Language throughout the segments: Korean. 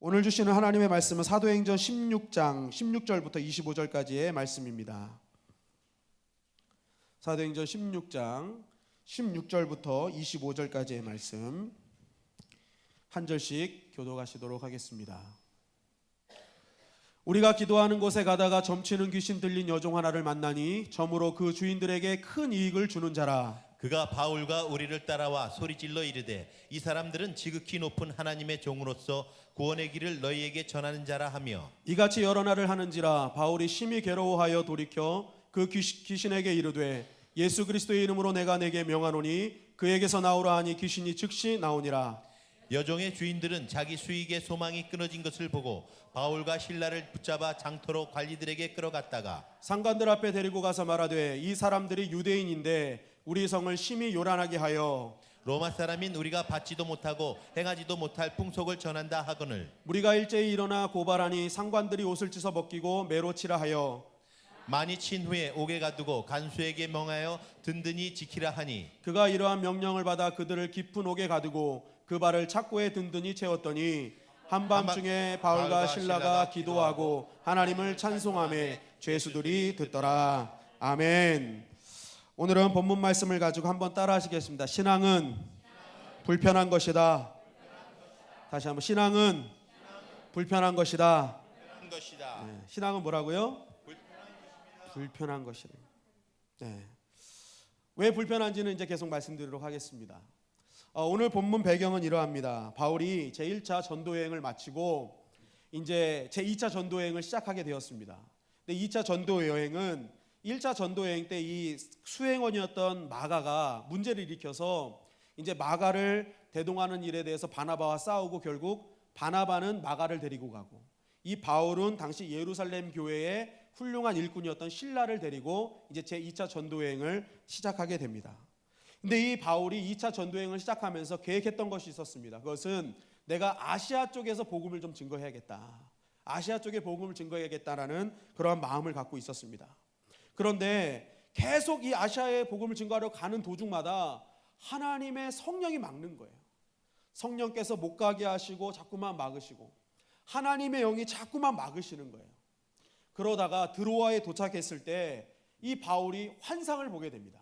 오늘 주시는 하나님의 말씀은 사도행전 16장 16절부터 25절까지의 말씀입니다. 사도행전 16장 16절부터 25절까지의 말씀 한 절씩 교독하시도록 하겠습니다. 우리가 기도하는 곳에 가다가 점치는 귀신 들린 여종 하나를 만나니 점으로 그 주인들에게 큰 이익을 주는 자라. 그가 바울과 우리를 따라와 소리질러 이르되 이 사람들은 지극히 높은 하나님의 종으로서 구원의 길을 너희에게 전하는 자라 하며 이같이 여러 날을 하는지라 바울이 심히 괴로워하여 돌이켜 그 귀신에게 이르되 예수 그리스도의 이름으로 내가 내게 명하노니 그에게서 나오라 하니 귀신이 즉시 나오니라. 여종의 주인들은 자기 수익의 소망이 끊어진 것을 보고 바울과 실라를 붙잡아 장터로 관리들에게 끌어갔다가 상관들 앞에 데리고 가서 말하되 이 사람들이 유대인인데 우리 성을 심히 요란하게 하여 로마 사람인 우리가 받지도 못하고 행하지도 못할 풍속을 전한다 하거늘 우리가 일제히 일어나 고발하니 상관들이 옷을 찢어 벗기고 매로 치라 하여 많이 친 후에 옥에 가두고 간수에게 명하여 든든히 지키라 하니 그가 이러한 명령을 받아 그들을 깊은 옥에 가두고 그 발을 착고에 든든히 채웠더니 한밤중에 바울과 실라가 기도하고 하나님을 찬송하며 죄수들이 듣더라. 아멘. 오늘은 본문 말씀을 가지고 한번 따라 하시겠습니다. 신앙은 불편한 것이다. 다시 한번 신앙은 불편한 것이다. 네, 신앙은 뭐라고요? 불편한 것이다. 네. 왜 불편한지는 이제 계속 말씀드리도록 하겠습니다. 오늘 본문 배경은 이러합니다. 바울이 제1차 전도여행을 마치고 이제 제2차 전도여행을 시작하게 되었습니다. 근데 2차 전도여행은 1차 전도여행 때 이 수행원이었던 마가가 문제를 일으켜서 이제 마가를 대동하는 일에 대해서 바나바와 싸우고 결국 바나바는 마가를 데리고 가고 이 바울은 당시 예루살렘 교회의 훌륭한 일꾼이었던 실라를 데리고 이제 제2차 전도여행을 시작하게 됩니다. 근데 이 바울이 2차 전도여행을 시작하면서 계획했던 것이 있었습니다. 그것은 내가 아시아 쪽에서 복음을 좀 증거해야겠다. 아시아 쪽에 복음을 증거해야겠다라는 그러한 마음을 갖고 있었습니다. 그런데 계속 이 아시아에 복음을 증거하러 가는 도중마다 하나님의 성령이 막는 거예요. 성령께서 못 가게 하시고 자꾸만 막으시고 하나님의 영이 자꾸만 막으시는 거예요. 그러다가 드로아에 도착했을 때 이 바울이 환상을 보게 됩니다.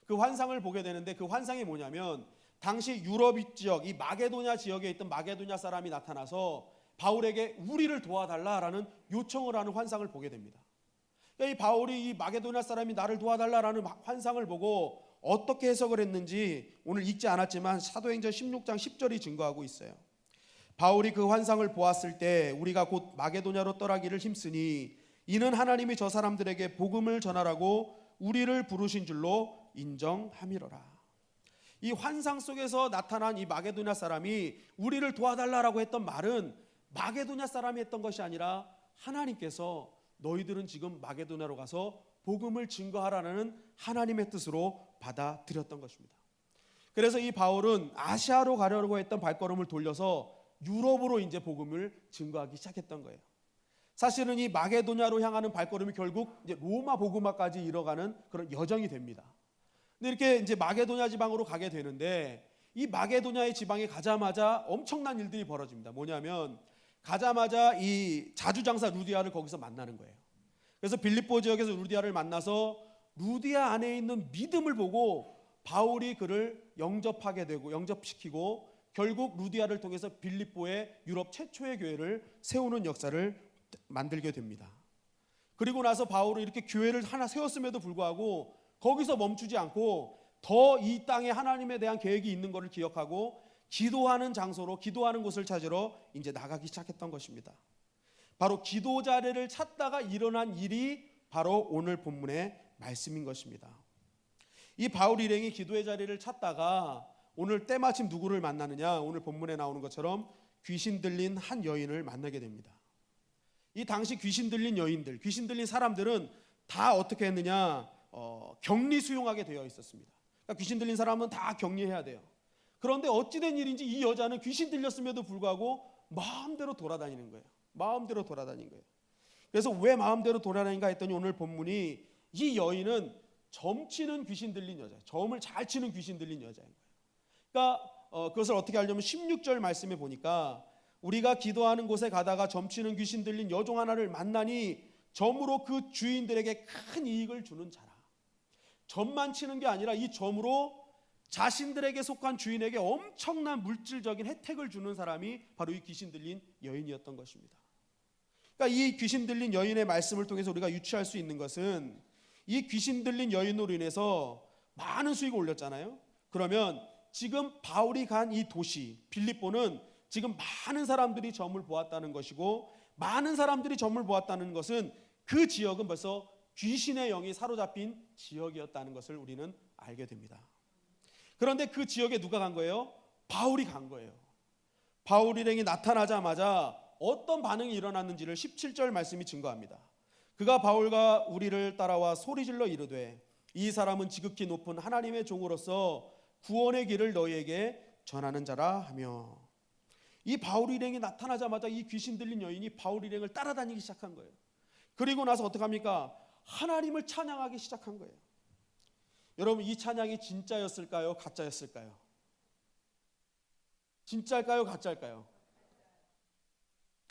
그 환상을 보게 되는데 그 환상이 뭐냐면 당시 유럽 지역 이 마게도냐 지역에 있던 마게도냐 사람이 나타나서 바울에게 우리를 도와달라라는 요청을 하는 환상을 보게 됩니다. 이 바울이 이 마게도냐 사람이 나를 도와달라라는 환상을 보고 어떻게 해석을 했는지 오늘 읽지 않았지만 사도행전 16장 10절이 증거하고 있어요. 바울이 그 환상을 보았을 때 우리가 곧 마게도냐로 떠나기를 힘쓰니 이는 하나님이 저 사람들에게 복음을 전하라고 우리를 부르신 줄로 인정함이로라. 이 환상 속에서 나타난 이 마게도냐 사람이 우리를 도와달라라고 했던 말은 마게도냐 사람이 했던 것이 아니라 하나님께서 너희들은 지금 마게도냐로 가서 복음을 증거하라는 하나님의 뜻으로 받아들였던 것입니다. 그래서 이 바울은 아시아로 가려고 했던 발걸음을 돌려서 유럽으로 이제 복음을 증거하기 시작했던 거예요. 사실은 이 마게도냐로 향하는 발걸음이 결국 이제 로마 복음화까지 이뤄가는 그런 여정이 됩니다. 근데 이렇게 이제 마게도냐 지방으로 가게 되는데 이 마게도냐의 지방에 가자마자 엄청난 일들이 벌어집니다. 뭐냐면 가자마자 이 자주장사 루디아를 거기서 만나는 거예요. 그래서 빌립보 지역에서 루디아를 만나서 루디아 안에 있는 믿음을 보고 바울이 그를 영접하게 되고 영접시키고 결국 루디아를 통해서 빌립보의 유럽 최초의 교회를 세우는 역사를 만들게 됩니다. 그리고 나서 바울은 이렇게 교회를 하나 세웠음에도 불구하고 거기서 멈추지 않고 더 이 땅에 하나님에 대한 계획이 있는 것을 기억하고 기도하는 장소로 기도하는 곳을 찾으러 이제 나가기 시작했던 것입니다. 바로 기도 자리를 찾다가 일어난 일이 바로 오늘 본문의 말씀인 것입니다. 이 바울 일행이 기도의 자리를 찾다가 오늘 때마침 누구를 만나느냐? 오늘 본문에 나오는 것처럼 귀신 들린 한 여인을 만나게 됩니다. 이 당시 귀신 들린 여인들, 귀신 들린 사람들은 다 어떻게 했느냐? 격리 수용하게 되어 있었습니다. 그러니까 귀신 들린 사람은 다 격리해야 돼요. 그런데 어찌된 일인지 이 여자는 귀신 들렸음에도 불구하고 마음대로 돌아다니는 거예요. 마음대로 돌아다닌 거예요. 그래서 왜 마음대로 돌아다닌가 했더니 오늘 본문이 이 여인은 점치는 귀신 들린 여자예요. 점을 잘 치는 귀신 들린 여자인 거예요. 그러니까 그것을 어떻게 알려면 16절 말씀에 보니까 우리가 기도하는 곳에 가다가 점치는 귀신 들린 여종 하나를 만나니 점으로 그 주인들에게 큰 이익을 주는 자라. 점만 치는 게 아니라 이 점으로 자신들에게 속한 주인에게 엄청난 물질적인 혜택을 주는 사람이 바로 이 귀신 들린 여인이었던 것입니다. 그러니까 이 귀신 들린 여인의 말씀을 통해서 우리가 유추할 수 있는 것은 이 귀신 들린 여인으로 인해서 많은 수익을 올렸잖아요. 그러면 지금 바울이 간 이 도시 빌립보는 지금 많은 사람들이 점을 보았다는 것이고, 많은 사람들이 점을 보았다는 것은 그 지역은 벌써 귀신의 영이 사로잡힌 지역이었다는 것을 우리는 알게 됩니다. 그런데 그 지역에 누가 간 거예요? 바울이 간 거예요. 바울 일행이 나타나자마자 어떤 반응이 일어났는지를 17절 말씀이 증거합니다. 그가 바울과 우리를 따라와 소리질러 이르되 이 사람은 지극히 높은 하나님의 종으로서 구원의 길을 너희에게 전하는 자라 하며, 이 바울 일행이 나타나자마자 이 귀신 들린 여인이 바울 일행을 따라다니기 시작한 거예요. 그리고 나서 어떡합니까? 하나님을 찬양하기 시작한 거예요. 여러분, 이 찬양이 진짜였을까요? 가짜였을까요? 진짜일까요? 가짜일까요?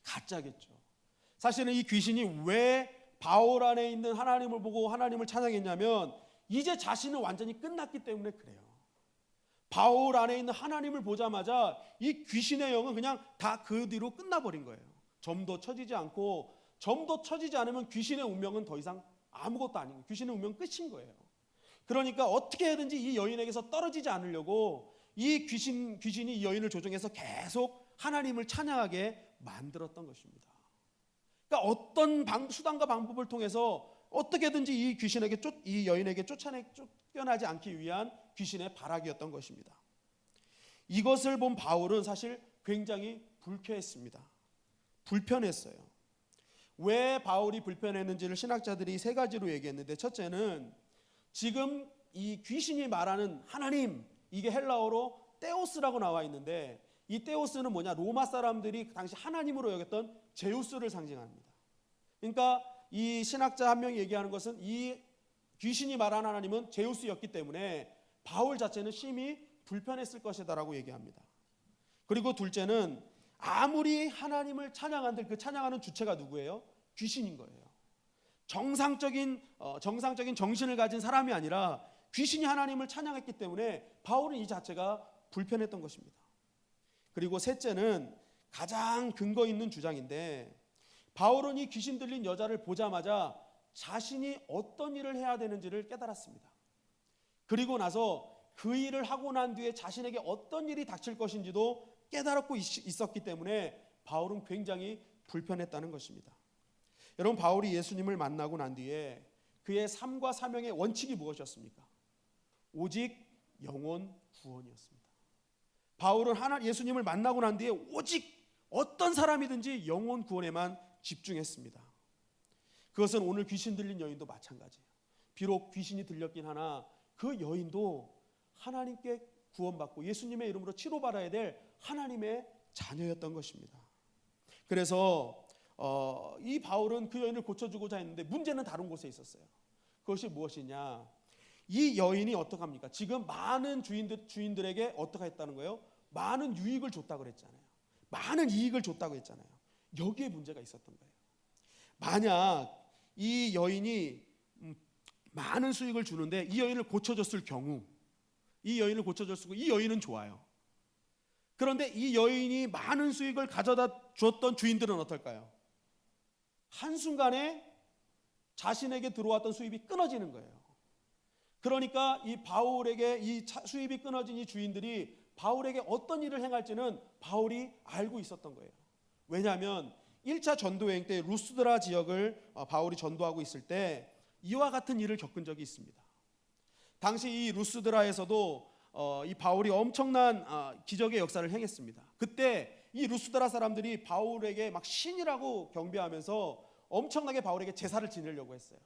가짜겠죠. 사실은 이 귀신이 왜 바울 안에 있는 하나님을 보고 하나님을 찬양했냐면 이제 자신은 완전히 끝났기 때문에 그래요. 바울 안에 있는 하나님을 보자마자 이 귀신의 영은 그냥 다 그 뒤로 끝나버린 거예요. 점도 쳐지지 않고, 점도 쳐지지 않으면 귀신의 운명은 더 이상 아무것도 아니고 귀신의 운명은 끝인 거예요. 그러니까 어떻게 해야든지 이 여인에게서 떨어지지 않으려고 이 귀신이 이 여인을 조종해서 계속 하나님을 찬양하게 만들었던 것입니다. 그러니까 어떤 수단과 방법을 통해서 어떻게든지 이 귀신에게 이 여인에게 쫓겨나지 않기 위한 귀신의 발악이었던 것입니다. 이것을 본 바울은 사실 굉장히 불쾌했습니다. 불편했어요. 왜 바울이 불편했는지를 신학자들이 세 가지로 얘기했는데, 첫째는 지금 이 귀신이 말하는 하나님, 이게 헬라어로 테오스라고 나와 있는데, 이 테오스는 뭐냐? 로마 사람들이 당시 하나님으로 여겼던 제우스를 상징합니다. 그러니까 이 신학자 한 명이 얘기하는 것은 이 귀신이 말하는 하나님은 제우스였기 때문에 바울 자체는 심히 불편했을 것이다라고 얘기합니다. 그리고 둘째는 아무리 하나님을 찬양한들 그 찬양하는 주체가 누구예요? 귀신인 거예요. 정상적인 정신을 가진 사람이 아니라 귀신이 하나님을 찬양했기 때문에 바울은 이 자체가 불편했던 것입니다. 그리고 셋째는 가장 근거 있는 주장인데, 바울은 이 귀신 들린 여자를 보자마자 자신이 어떤 일을 해야 되는지를 깨달았습니다. 그리고 나서 그 일을 하고 난 뒤에 자신에게 어떤 일이 닥칠 것인지도 깨달았고 있었기 때문에 바울은 굉장히 불편했다는 것입니다. 여러분, 바울이 예수님을 만나고 난 뒤에 그의 삶과 사명의 원칙이 무엇이었습니까? 오직 영혼 구원이었습니다. 바울은 예수님을 만나고 난 뒤에 오직 어떤 사람이든지 영혼 구원에만 집중했습니다. 그것은 오늘 귀신 들린 여인도 마찬가지예요. 비록 귀신이 들렸긴 하나 그 여인도 하나님께 구원받고 예수님의 이름으로 치료받아야 될 하나님의 자녀였던 것입니다. 그래서 이 바울은 그 여인을 고쳐주고자 했는데 문제는 다른 곳에 있었어요. 그것이 무엇이냐? 이 여인이 어떡합니까? 지금 많은 주인들에게 어떻게 했다는 거예요? 많은 유익을 줬다고 그랬잖아요. 많은 이익을 줬다고 했잖아요. 여기에 문제가 있었던 거예요. 만약 이 여인이 많은 수익을 주는데 이 여인을 고쳐줬을 경우, 이 여인은 좋아요. 그런데 이 여인이 많은 수익을 가져다 줬던 주인들은 어떨까요? 한순간에 자신에게 들어왔던 수입이 끊어지는 거예요. 그러니까 이 바울에게 이 수입이 끊어진 이 주인들이 바울에게 어떤 일을 행할지는 바울이 알고 있었던 거예요. 왜냐하면 1차 전도여행 때 루스드라 지역을 바울이 전도하고 있을 때 이와 같은 일을 겪은 적이 있습니다. 당시 이 루스드라에서도 이 바울이 엄청난 기적의 역사를 행했습니다. 그때 이 루스드라 사람들이 바울에게 막 신이라고 경배하면서 엄청나게 바울에게 제사를 지내려고 했어요.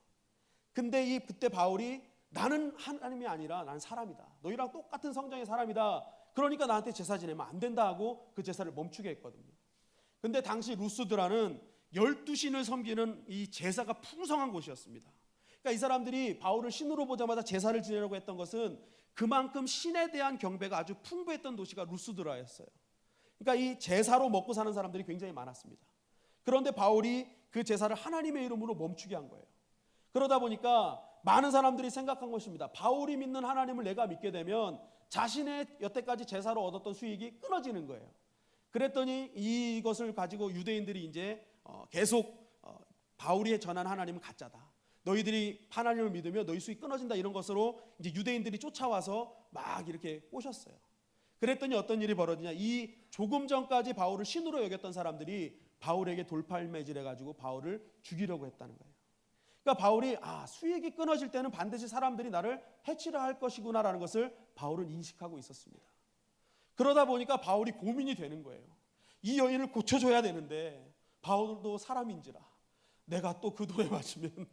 근데 그때 바울이 나는 하나님이 아니라 나는 사람이다. 너희랑 똑같은 성정의 사람이다. 그러니까 나한테 제사 지내면 안 된다 하고 그 제사를 멈추게 했거든요. 근데 당시 루스드라는 12신을 섬기는 이 제사가 풍성한 곳이었습니다. 그러니까 이 사람들이 바울을 신으로 보자마자 제사를 지내려고 했던 것은 그만큼 신에 대한 경배가 아주 풍부했던 도시가 루스드라였어요. 그러니까 이 제사로 먹고 사는 사람들이 굉장히 많았습니다. 그런데 바울이 그 제사를 하나님의 이름으로 멈추게 한 거예요. 그러다 보니까 많은 사람들이 생각한 것입니다. 바울이 믿는 하나님을 내가 믿게 되면 자신의 여태까지 제사로 얻었던 수익이 끊어지는 거예요. 그랬더니 이것을 가지고 유대인들이 이제 계속 바울이 전한 하나님은 가짜다. 너희들이 하나님을 믿으면 너희 수익 끊어진다, 이런 것으로 이제 유대인들이 쫓아와서 막 이렇게 꼬셨어요. 그랬더니 어떤 일이 벌어지냐? 이 조금 전까지 바울을 신으로 여겼던 사람들이 바울에게 돌팔매질해 가지고 바울을 죽이려고 했다는 거예요. 그러니까 바울이 수익이 끊어질 때는 반드시 사람들이 나를 해치려 할 것이구나라는 것을 바울은 인식하고 있었습니다. 그러다 보니까 바울이 고민이 되는 거예요. 이 여인을 고쳐줘야 되는데 바울도 사람인지라 내가 또 그 돌에 맞으면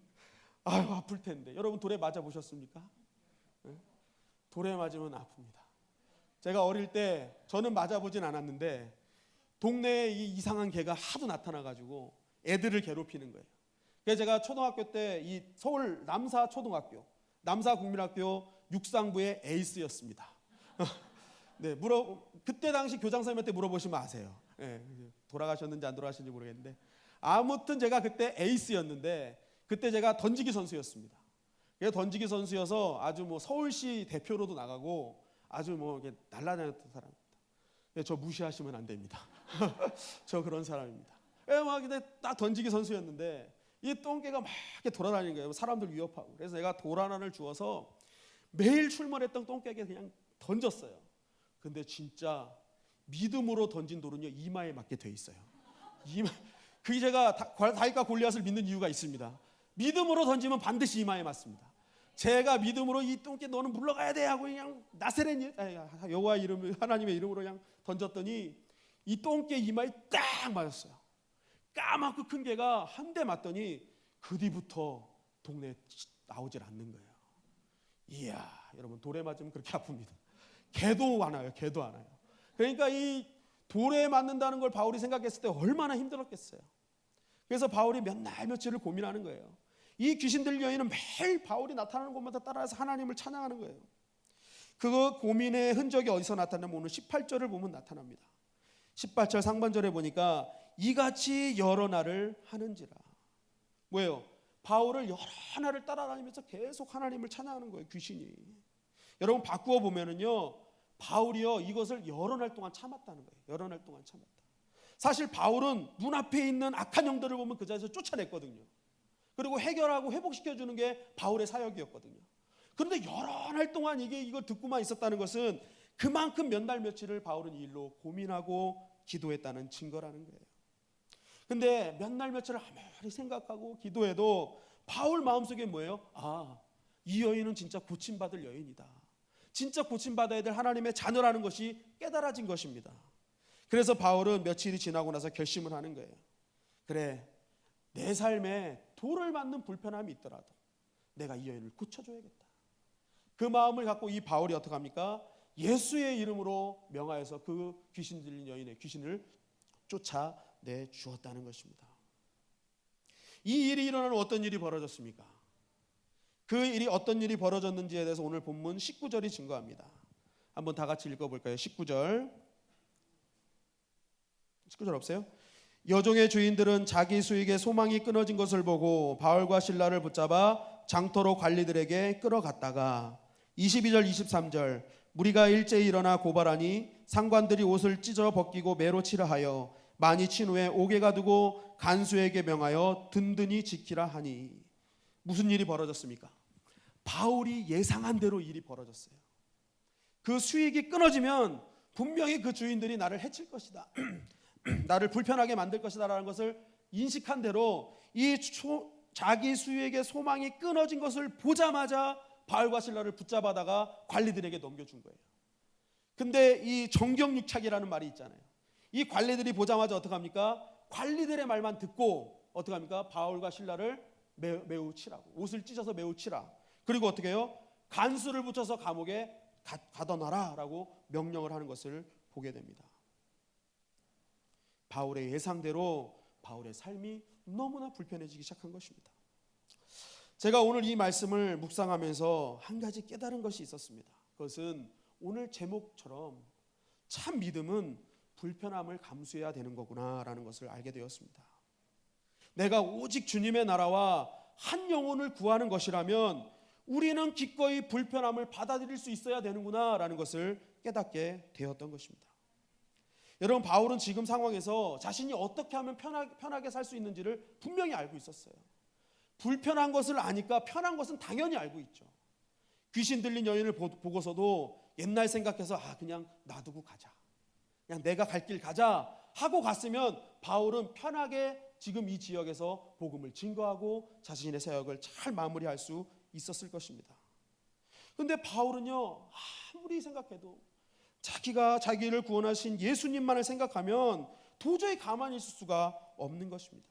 아플 텐데. 여러분 돌에 맞아 보셨습니까? 네? 돌에 맞으면 아픕니다. 제가 어릴 때 저는 맞아보진 않았는데 동네에 이 이상한 개가 하도 나타나가지고 애들을 괴롭히는 거예요. 그래서 제가 초등학교 때 이 서울 남사초등학교, 남사국민학교 육상부의 에이스였습니다. 네, 그때 당시 교장 선생님한테 물어보시면 아세요. 네, 돌아가셨는지 안 돌아가셨는지 모르겠는데 아무튼 제가 그때 에이스였는데 그때 제가 던지기 선수였습니다. 그래서 던지기 선수여서 아주 서울시 대표로도 나가고 아주 이렇게 날라다녔던 사람입니다. 저 무시하시면 안 됩니다. 저 그런 사람입니다. 근데 딱 던지기 선수였는데 이 똥개가 막 이렇게 돌아다니는 거예요. 사람들 위협하고. 그래서 내가 돌 하나를 주워서 매일 출몰했던 똥개에게 그냥 던졌어요. 근데 진짜 믿음으로 던진 돌은요 이마에 맞게 돼 있어요. 그게 제가 다윗과 골리앗을 믿는 이유가 있습니다. 믿음으로 던지면 반드시 이마에 맞습니다. 제가 믿음으로 이 똥개 너는 물러가야 돼 하고 그냥 나세렛 여호와 이름, 하나님의 이름으로 그냥 던졌더니 이 똥개 이마에 딱 맞았어요. 까맣고 큰 개가 한 대 맞더니 그 뒤부터 동네에 나오질 않는 거예요. 이야, 여러분 돌에 맞으면 그렇게 아픕니다. 개도 안 와요. 개도 안 와요. 그러니까 이 돌에 맞는다는 걸 바울이 생각했을 때 얼마나 힘들었겠어요. 그래서 바울이 몇 날 며칠을 고민하는 거예요. 이 귀신 들린 여인은 매일 바울이 나타나는 곳마다 따라서 하나님을 찬양하는 거예요. 그 고민의 흔적이 어디서 나타나면 오늘 18절을 보면 나타납니다. 18절 상반절에 보니까 이같이 여러 날을 하는지라. 뭐예요? 바울을 여러 날을 따라다니면서 계속 하나님을 찬양하는 거예요. 귀신이. 여러분 바꾸어 보면은요, 바울이요 이것을 여러 날 동안 참았다는 거예요. 여러 날 동안 참았다. 사실 바울은 눈앞에 있는 악한 영들을 보면 그 자리에서 쫓아냈거든요. 그리고 해결하고 회복시켜주는 게 바울의 사역이었거든요. 그런데 여러 날 동안 이걸 듣고만 있었다는 것은 그만큼 몇 날 며칠을 바울은 이 일로 고민하고 기도했다는 증거라는 거예요. 근데 몇 날 며칠을 아무리 생각하고 기도해도 바울 마음속에 뭐예요? 이 여인은 진짜 고침받을 여인이다. 진짜 고침받아야 될 하나님의 자녀라는 것이 깨달아진 것입니다. 그래서 바울은 며칠이 지나고 나서 결심을 하는 거예요. 그래, 내 삶에 돌을 맞는 불편함이 있더라도 내가 이 여인을 고쳐줘야겠다. 그 마음을 갖고 이 바울이 어떻게 합니까? 예수의 이름으로 명하여서 그 귀신 들린 여인의 귀신을 쫓아내 주었다는 것입니다. 이 일이 일어나는 어떤 일이 벌어졌습니까? 그 일이 어떤 일이 벌어졌는지에 대해서 오늘 본문 19절이 증거합니다. 한번 다 같이 읽어볼까요? 19절 없어요? 여종의 주인들은 자기 수익의 소망이 끊어진 것을 보고 바울과 실라를 붙잡아 장터로 관리들에게 끌어갔다가 22절 23절 무리가 일제히 일어나 고발하니 상관들이 옷을 찢어 벗기고 매로 치라 하여 많이 친 후에 옥에가 두고 간수에게 명하여 든든히 지키라 하니. 무슨 일이 벌어졌습니까? 바울이 예상한 대로 일이 벌어졌어요. 그 수익이 끊어지면 분명히 그 주인들이 나를 해칠 것이다. 나를 불편하게 만들 것이다 라는 것을 인식한 대로 자기 수익의 소망이 끊어진 것을 보자마자 바울과 실라를 붙잡아다가 관리들에게 넘겨준 거예요. 근데 이 정경유착이라는 말이 있잖아요. 이 관리들이 보자마자 어떻게 합니까? 관리들의 말만 듣고 어떻게 합니까? 바울과 실라를 매우 치라고, 옷을 찢어서 매우 치라. 그리고 어떻게 해요? 간수를 붙여서 감옥에 가둬놔라 라고 명령을 하는 것을 보게 됩니다. 바울의 예상대로 바울의 삶이 너무나 불편해지기 시작한 것입니다. 제가 오늘 이 말씀을 묵상하면서 한 가지 깨달은 것이 있었습니다. 그것은 오늘 제목처럼 참 믿음은 불편함을 감수해야 되는 거구나라는 것을 알게 되었습니다. 내가 오직 주님의 나라와 한 영혼을 구하는 것이라면 우리는 기꺼이 불편함을 받아들일 수 있어야 되는구나라는 것을 깨닫게 되었던 것입니다. 여러분, 바울은 지금 상황에서 자신이 어떻게 하면 편하게 살 수 있는지를 분명히 알고 있었어요. 불편한 것을 아니까 편한 것은 당연히 알고 있죠. 귀신 들린 여인을 보고서도 옛날 생각해서 그냥 놔두고 가자, 그냥 내가 갈 길 가자 하고 갔으면 바울은 편하게 지금 이 지역에서 복음을 증거하고 자신의 사역을 잘 마무리할 수 있었을 것입니다. 그런데 바울은요, 아무리 생각해도 자기가 자기를 구원하신 예수님만을 생각하면 도저히 가만히 있을 수가 없는 것입니다.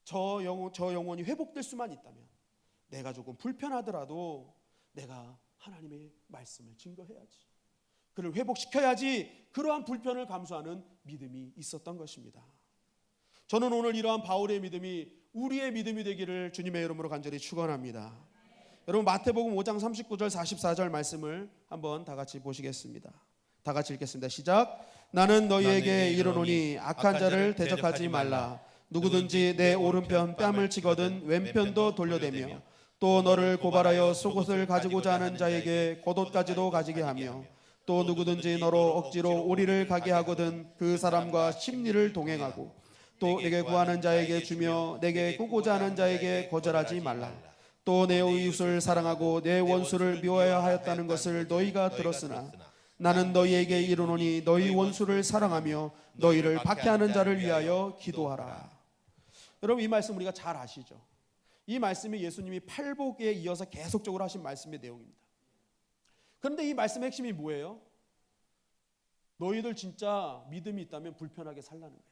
저 영혼이 회복될 수만 있다면, 내가 조금 불편하더라도 내가 하나님의 말씀을 증거해야지, 그를 회복시켜야지, 그러한 불편을 감수하는 믿음이 있었던 것입니다. 저는 오늘 이러한 바울의 믿음이 우리의 믿음이 되기를 주님의 이름으로 간절히 축원합니다. 여러분, 마태복음 5장 39절 44절 말씀을 한번 다 같이 보시겠습니다. 다 같이 읽겠습니다. 시작. 나는 너희에게 이르노니 악한 자를 대적하지 말라. 누구든지 내 오른편 뺨을 치거든 왼편도 돌려대며 또 너를 고발하여 속옷을 가지고자 하는 자에게 겉옷까지도 가지게 하며 또 누구든지 너로 억지로 오리를 가게 하거든 그 사람과 심리를 동행하고 또 내게 구하는 자에게 주며 내게 꾸고자 하는 자에게 거절하지 말라. 또 내 이웃을 사랑하고 내 원수를 미워해야 하였다는 것을 너희가 들었으나 나는 너희에게 이르노니 너희 원수를 사랑하며 너희를 박해하는 자를 위하여 기도하라. 여러분, 이 말씀 우리가 잘 아시죠? 이 말씀이 예수님이 팔복에 이어서 계속적으로 하신 말씀의 내용입니다. 그런데 이 말씀의 핵심이 뭐예요? 너희들 진짜 믿음이 있다면 불편하게 살라는 거예요.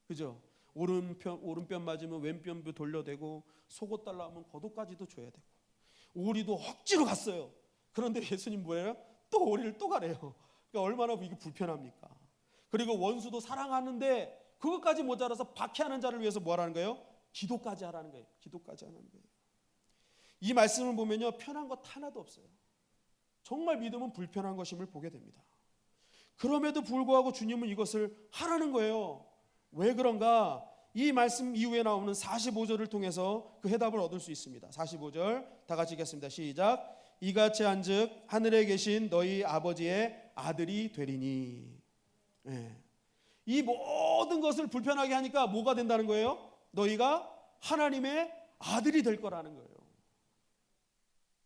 그죠? 오른편 맞으면 왼편도 돌려대고 속옷 달라 하면 겉옷까지도 줘야 되고 오리도 억지로 갔어요. 그런데 예수님 뭐예요? 또 오리를 또 가래요. 그러니까 얼마나 이게 불편합니까? 그리고 원수도 사랑하는데 그것까지 모자라서 박해하는 자를 위해서 뭐 하라는 거예요? 기도까지 하라는 거예요. 기도까지 하라는 거예요. 이 말씀을 보면요, 편한 것 하나도 없어요. 정말 믿음은 불편한 것임을 보게 됩니다. 그럼에도 불구하고 주님은 이것을 하라는 거예요. 왜 그런가? 이 말씀 이후에 나오는 45절을 통해서 그 해답을 얻을 수 있습니다. 45절 다 같이 읽겠습니다. 시작. 이같이 한즉 하늘에 계신 너희 아버지의 아들이 되리니. 이 모든 것을 불편하게 하니까 뭐가 된다는 거예요? 너희가 하나님의 아들이 될 거라는 거예요.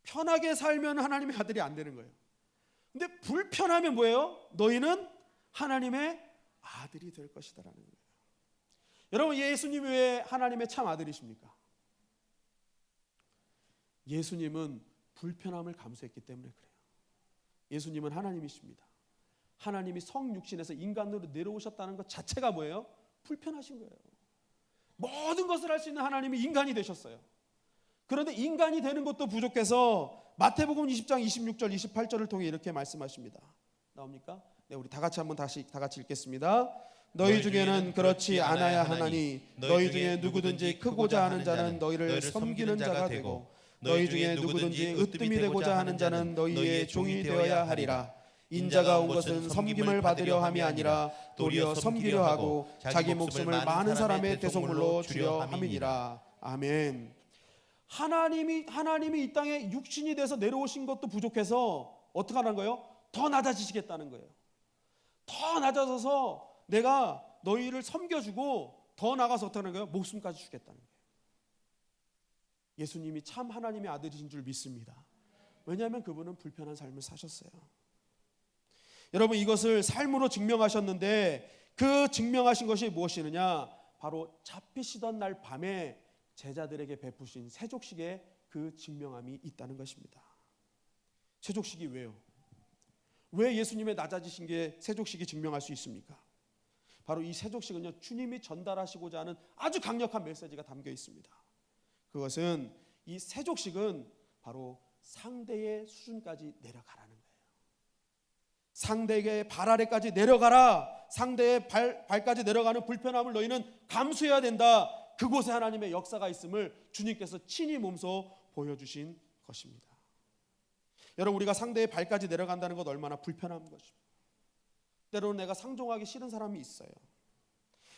편하게 살면 하나님의 아들이 안 되는 거예요. 근데 불편하면 뭐예요? 너희는 하나님의 아들이 될 것이다라는 거예요. 여러분, 예수님이 왜 하나님의 참 아들이십니까? 예수님은 불편함을 감수했기 때문에 그래요. 예수님은 하나님이십니다. 하나님이 성육신에서 인간으로 내려오셨다는 것 자체가 뭐예요? 불편하신 거예요. 모든 것을 할 수 있는 하나님이 인간이 되셨어요. 그런데 인간이 되는 것도 부족해서 마태복음 20장 26절 28절을 통해 이렇게 말씀하십니다. 나옵니까? 네, 우리 다 같이 읽겠습니다. 너희 중에는 그렇지 않아야 하나니 너희 중에 누구든지 크고자 하는 자는 너희를 섬기는 자가 되고 너희 중에 누구든지 으뜸이 되고자 하는 자는 너희의 종이 되어야 하리라. 인자가 온 것은 섬김을 받으려 함이 아니라 도리어 섬기려 하고 자기 목숨을 많은 사람의 대속물로 주려 함이니라. 아멘. 하나님이 이 땅에 육신이 돼서 내려오신 것도 부족해서 어떻게 하는 거예요? 더 낮아지시겠다는 거예요. 더 낮아져서 내가 너희를 섬겨주고 더 나가서 어떻게 하는 거예요? 목숨까지 주겠다는 거예요. 예수님이 참 하나님의 아들이신 줄 믿습니다. 왜냐하면 그분은 불편한 삶을 사셨어요. 여러분, 이것을 삶으로 증명하셨는데 그 증명하신 것이 무엇이느냐? 바로 잡히시던 날 밤에 제자들에게 베푸신 세족식의 그 증명함이 있다는 것입니다. 세족식이 왜요? 왜 예수님의 낮아지신 게 세족식이 증명할 수 있습니까? 바로 이 세족식은요, 주님이 전달하시고자 하는 아주 강력한 메시지가 담겨 있습니다. 그것은 이 세족식은 바로 상대의 수준까지 내려가라는 거예요. 상대의 발 아래까지 내려가라. 상대의 발까지 내려가는 불편함을 너희는 감수해야 된다. 그곳에 하나님의 역사가 있음을 주님께서 친히 몸소 보여주신 것입니다. 여러분, 우리가 상대의 발까지 내려간다는 것 얼마나 불편한 것입니다. 때로는 내가 상종하기 싫은 사람이 있어요.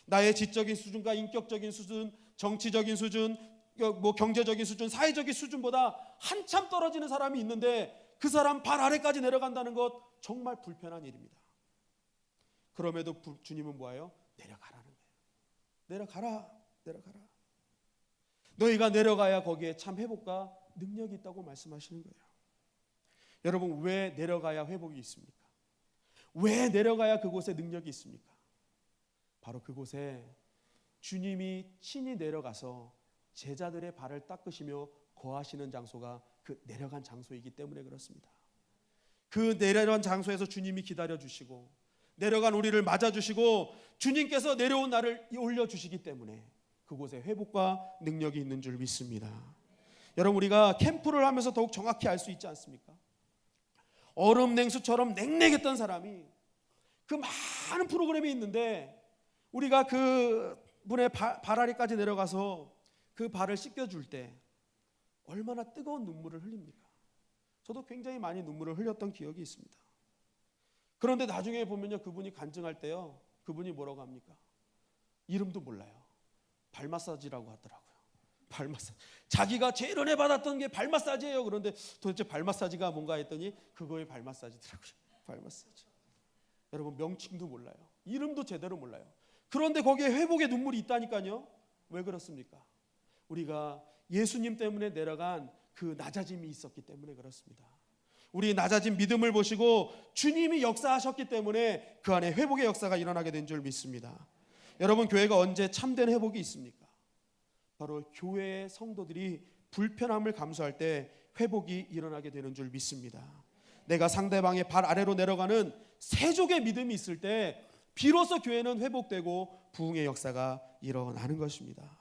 나의 지적인 수준과 인격적인 수준, 정치적인 수준, 뭐 경제적인 수준, 사회적인 수준보다 한참 떨어지는 사람이 있는데 그 사람 발 아래까지 내려간다는 것 정말 불편한 일입니다. 그럼에도 주님은 뭐예요? 내려가라는 거예요. 내려가라, 내려가라. 너희가 내려가야 거기에 참 회복과 능력이 있다고 말씀하시는 거예요. 여러분, 왜 내려가야 회복이 있습니까? 왜 내려가야 그곳에 능력이 있습니까? 바로 그곳에 주님이 친히 내려가서 제자들의 발을 닦으시며 거하시는 장소가 그 내려간 장소이기 때문에 그렇습니다. 그 내려간 장소에서 주님이 기다려주시고 내려간 우리를 맞아주시고 주님께서 내려온 나를 올려주시기 때문에 그곳에 회복과 능력이 있는 줄 믿습니다. 여러분, 우리가 캠프를 하면서 더욱 정확히 알 수 있지 않습니까? 얼음 냉수처럼 냉랭했던 사람이 그 많은 프로그램이 있는데 우리가 그 분의 발 아래까지 내려가서 그 발을 씻겨줄 때 얼마나 뜨거운 눈물을 흘립니까? 저도 굉장히 많이 눈물을 흘렸던 기억이 있습니다. 그런데 나중에 보면요, 그분이 간증할 때요, 그분이 뭐라고 합니까? 이름도 몰라요. 발 마사지라고 하더라고요. 발 마사지. 자기가 제일 은혜 받았던 게 발 마사지예요. 그런데 도대체 발 마사지가 뭔가 했더니 그거의 발 마사지더라고요. 발 마사지. 여러분, 명칭도 몰라요. 이름도 제대로 몰라요. 그런데 거기에 회복의 눈물이 있다니까요. 왜 그렇습니까? 우리가 예수님 때문에 내려간 그 낮아짐이 있었기 때문에 그렇습니다. 우리 낮아진 믿음을 보시고 주님이 역사하셨기 때문에 그 안에 회복의 역사가 일어나게 된 줄 믿습니다. 여러분, 교회가 언제 참된 회복이 있습니까? 바로 교회의 성도들이 불편함을 감수할 때 회복이 일어나게 되는 줄 믿습니다. 내가 상대방의 발 아래로 내려가는 세족의 믿음이 있을 때 비로소 교회는 회복되고 부흥의 역사가 일어나는 것입니다.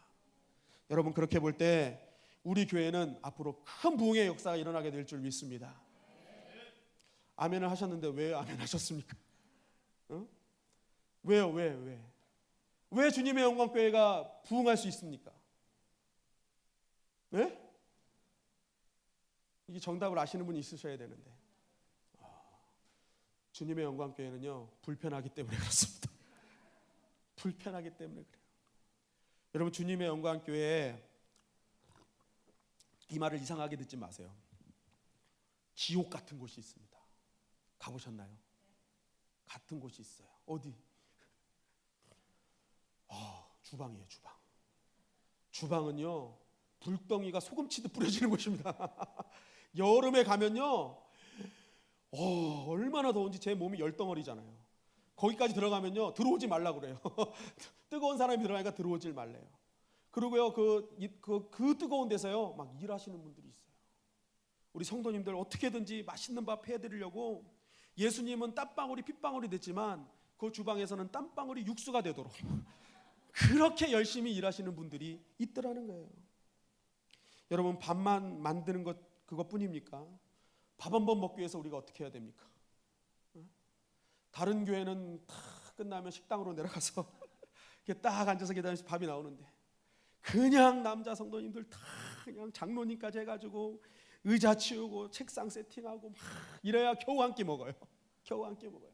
여러분, 그렇게 볼 때 우리 교회는 앞으로 큰 부흥의 역사가 일어나게 될 줄 믿습니다. 아멘을 하셨는데 왜 아멘 하셨습니까? 응? 왜요? 왜 주님의 영광교회가 부흥할 수 있습니까? 네? 이게 정답을 아시는 분이 있으셔야 되는데 주님의 영광교회는요, 불편하기 때문에 그렇습니다. 불편하기 때문에 그래요. 여러분, 주님의 영광교회에 이 말을 이상하게 듣지 마세요. 지옥 같은 곳이 있습니다. 가보셨나요? 같은 곳이 있어요. 어디? 주방이에요, 주방. 주방은요, 불덩이가 소금치듯 뿌려지는 곳입니다. 여름에 가면요, 얼마나 더운지 제 몸이 열덩어리잖아요. 거기까지 들어가면요, 들어오지 말라 그래요. 뜨거운 사람이 들어가니까 들어오질 말래요. 그리고요, 그 뜨거운 데서요, 막 일하시는 분들이 있어요. 우리 성도님들 어떻게든지 맛있는 밥 해드리려고 예수님은 땀방울이 핏방울이 됐지만 그 주방에서는 땀방울이 육수가 되도록 그렇게 열심히 일하시는 분들이 있더라는 거예요. 여러분, 밥만 만드는 것 그것뿐입니까? 밥 한 번 먹기 위해서 우리가 어떻게 해야 됩니까? 다른 교회는 다 끝나면 식당으로 내려가서 이렇게 딱 앉아서 기다리면서 밥이 나오는데 그냥 남자 성도님들 다 그냥 장로님까지 해가지고 의자 치우고 책상 세팅하고 막 이래야 겨우 한 끼 먹어요. 겨우 한 끼 먹어요.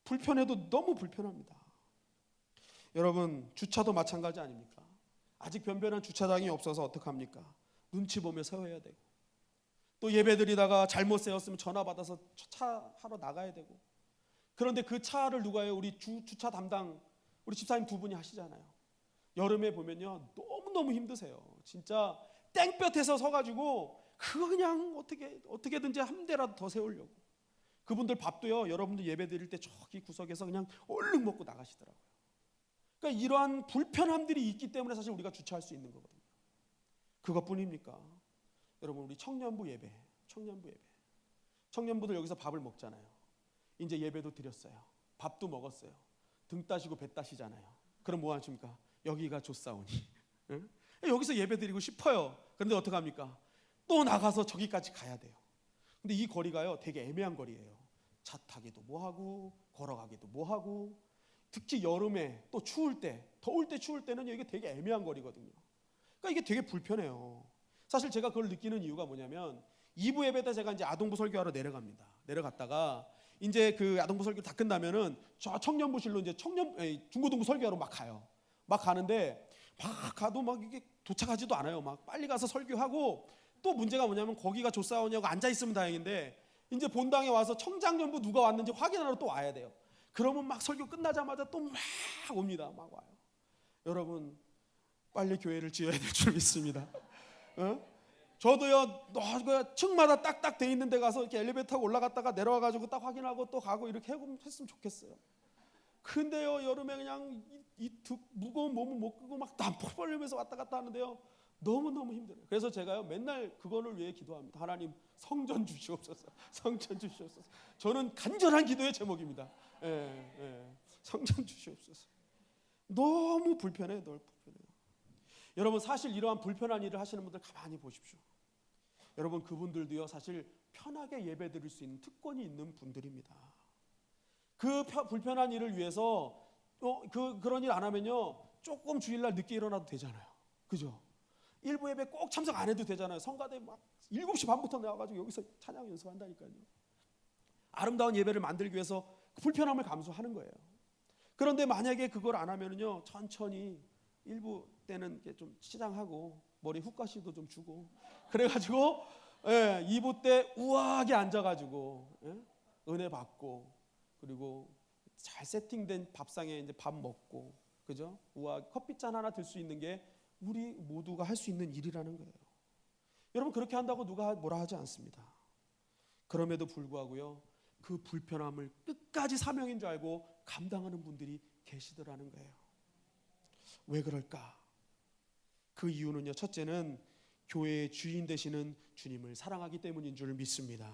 불편해도 너무 불편합니다. 여러분, 주차도 마찬가지 아닙니까? 아직 변변한 주차장이 없어서 어떡합니까? 눈치 보며 세워야 되고 또 예배드리다가 잘못 세웠으면 전화 받아서 차 하러 나가야 되고 그런데 그 차를 누가 해요? 우리 주차 담당 우리 집사님 두 분이 하시잖아요. 여름에 보면요, 너무너무 힘드세요. 진짜 땡볕에서 서가지고 그냥 어떻게든지 한 대라도 더 세우려고. 그분들 밥도요, 여러분들 예배 드릴 때 저기 구석에서 그냥 얼른 먹고 나가시더라고요. 그러니까 이러한 불편함들이 있기 때문에 사실 우리가 주차할 수 있는 거거든요. 그것뿐입니까? 여러분, 우리 청년부 예배. 청년부들 여기서 밥을 먹잖아요. 이제 예배도 드렸어요. 밥도 먹었어요. 등 따시고 배 따시잖아요. 그럼 뭐 하십니까? 여기가 좋사오니. 응? 여기서 예배 드리고 싶어요. 그런데 어떡합니까? 또 나가서 저기까지 가야 돼요. 근데 이 거리가요, 되게 애매한 거리예요. 차 타기도 뭐하고 걸어가기도 뭐하고 특히 여름에 또 추울 때, 더울 때 추울 때는요, 이게 되게 애매한 거리거든요. 그러니까 이게 되게 불편해요. 사실 제가 그걸 느끼는 이유가 뭐냐면 2부 예배 때 제가 이제 아동부 설교하러 내려갑니다. 내려갔다가 이제 그 아동부 설교 다 끝나면은 저 청년부실로 이제 중고등부 설교하러 막 가요. 막 가는데 막 가도 막 이게 도착하지도 않아요. 막 빨리 가서 설교하고, 또 문제가 뭐냐면 거기가 조사원이하고 앉아 있으면 다행인데 이제 본당에 와서 청장년부 누가 왔는지 확인하러 또 와야 돼요. 그러면 막 설교 끝나자마자 또 막 옵니다. 막 와요. 여러분, 빨리 교회를 지어야 될 줄 믿습니다. 저도요, 층마다 딱딱 돼 있는 데 가서 이렇게 엘리베이터 타고 올라갔다가 내려와가지고 딱 확인하고 또 가고 이렇게 했으면 좋겠어요. 근데요, 여름에 그냥 이 무거운 몸을 못 끄고 막 땀 펄펄 흘리면서 왔다 갔다 하는데요, 너무너무 힘들어요. 그래서 제가요, 맨날 그거를 위해 기도합니다. 하나님, 성전 주시옵소서. 성전 주시옵소서. 저는 간절한 기도의 제목입니다. 성전 주시옵소서. 너무 불편해요. 너무 불편해요. 여러분, 사실 이러한 불편한 일을 하시는 분들 가만히 보십시오. 여러분, 그분들도요, 사실 편하게 예배 드릴 수 있는 특권이 있는 분들입니다. 그 불편한 일을 위해서 그런 일 안 하면요, 조금 주일날 늦게 일어나도 되잖아요. 그죠? 일부 예배 꼭 참석 안 해도 되잖아요. 성가대 막 7시 반부터 나와가지고 여기서 찬양 연습한다니까요. 아름다운 예배를 만들기 위해서 그 불편함을 감수하는 거예요. 그런데 만약에 그걸 안 하면요, 천천히 일부 때는 좀 치장하고 머리 훅가시도 좀 주고 그래가지고 2부 때 우아하게 앉아가지고 은혜 받고, 그리고 잘 세팅된 밥상에 이제 밥 먹고, 그죠? 우아하게 커피잔 하나 들 수 있는 게 우리 모두가 할 수 있는 일이라는 거예요. 여러분, 그렇게 한다고 누가 뭐라 하지 않습니다. 그럼에도 불구하고요, 그 불편함을 끝까지 사명인 줄 알고 감당하는 분들이 계시더라는 거예요. 왜 그럴까? 그 이유는요, 첫째는 교회의 주인 되시는 주님을 사랑하기 때문인 줄 믿습니다.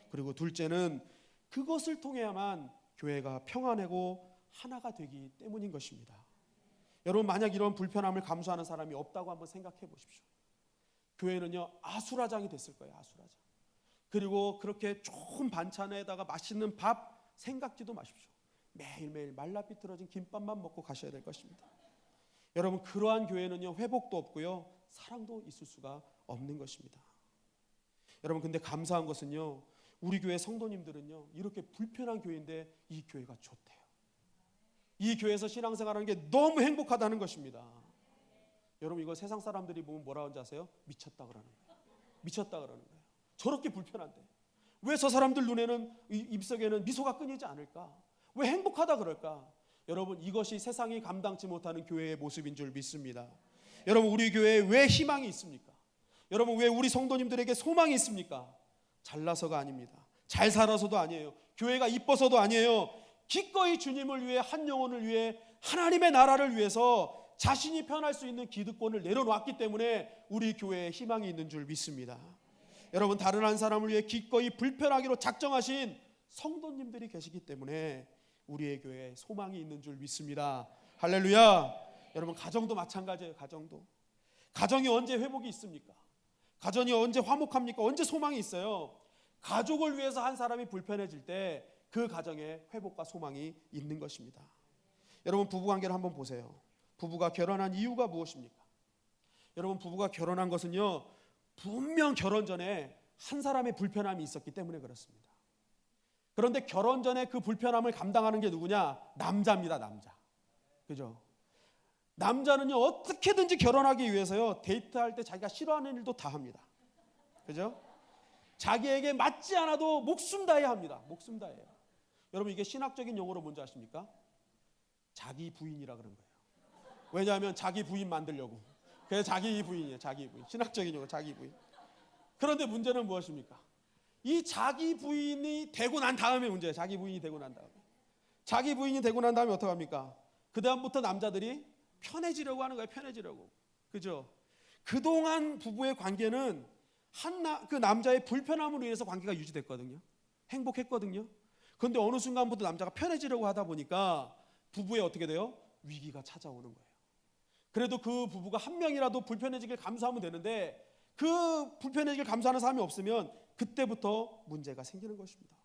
그리고 둘째는 그것을 통해야만 교회가 평안하고 하나가 되기 때문인 것입니다. 여러분, 만약 이런 불편함을 감수하는 사람이 없다고 한번 생각해 보십시오. 교회는요, 아수라장이 됐을 거예요. 아수라장. 그리고 그렇게 좋은 반찬에다가 맛있는 밥 생각지도 마십시오. 매일매일 말라비틀어진 김밥만 먹고 가셔야 될 것입니다. 여러분, 그러한 교회는요, 회복도 없고요, 사랑도 있을 수가 없는 것입니다. 여러분, 근데 감사한 것은요, 우리 교회 성도님들은요, 이렇게 불편한 교회인데 이 교회가 좋대요. 이 교회에서 신앙생활하는 게 너무 행복하다는 것입니다. 여러분, 이거 세상 사람들이 보면 뭐라 하는지 아세요? 미쳤다 그러는 거예요. 미쳤다 그러는 거예요. 저렇게 불편한데 왜 저 사람들 눈에는, 입속에는 미소가 끊이지 않을까? 왜 행복하다 그럴까? 여러분, 이것이 세상이 감당치 못하는 교회의 모습인 줄 믿습니다. 여러분, 우리 교회에 왜 희망이 있습니까? 여러분, 왜 우리 성도님들에게 소망이 있습니까? 잘나서가 아닙니다. 잘 살아서도 아니에요. 교회가 이뻐서도 아니에요. 기꺼이 주님을 위해, 한 영혼을 위해, 하나님의 나라를 위해서 자신이 편할 수 있는 기득권을 내려놓았기 때문에 우리 교회에 희망이 있는 줄 믿습니다. 여러분, 다른 한 사람을 위해 기꺼이 불편하기로 작정하신 성도님들이 계시기 때문에 우리의 교회에 소망이 있는 줄 믿습니다. 할렐루야. 여러분, 가정도 마찬가지예요. 가정이 언제 회복이 있습니까? 가정이 언제 화목합니까? 언제 소망이 있어요? 가족을 위해서 한 사람이 불편해질 때 그 가정에 회복과 소망이 있는 것입니다. 여러분, 부부관계를 한번 보세요. 부부가 결혼한 이유가 무엇입니까? 여러분, 부부가 결혼한 것은요, 분명 결혼 전에 한 사람의 불편함이 있었기 때문에 그렇습니다. 그런데 결혼 전에 그 불편함을 감당하는 게 누구냐? 남자입니다. 남자. 그죠? 남자는요, 어떻게든지 결혼하기 위해서요, 데이트할 때 자기가 싫어하는 일도 다 합니다. 그죠? 자기에게 맞지 않아도 목숨 다해야 합니다. 목숨 다해요. 여러분, 이게 신학적인 용어로 뭔지 아십니까? 자기 부인이라 그런 거예요. 왜냐하면 자기 부인 만들려고. 그래서 자기 부인이에요. 자기 부인. 신학적인 용어, 자기 부인. 그런데 문제는 무엇입니까? 이 자기 부인이 되고 난 다음에 문제예요. 자기 부인이 되고 난 다음에. 자기 부인이 되고 난 다음에 어떻게 합니까? 그 다음부터 남자들이 편해지려고 하는 거예요. 편해지려고. 그죠? 그동안 부부의 관계는 그 남자의 불편함으로 인해서 관계가 유지됐거든요. 행복했거든요. 그런데 어느 순간부터 남자가 편해지려고 하다 보니까 부부에 어떻게 돼요? 위기가 찾아오는 거예요. 그래도 그 부부가 한 명이라도 불편해지길 감수하면 되는데 그 불편해지길 감수하는 사람이 없으면 그때부터 문제가 생기는 것입니다.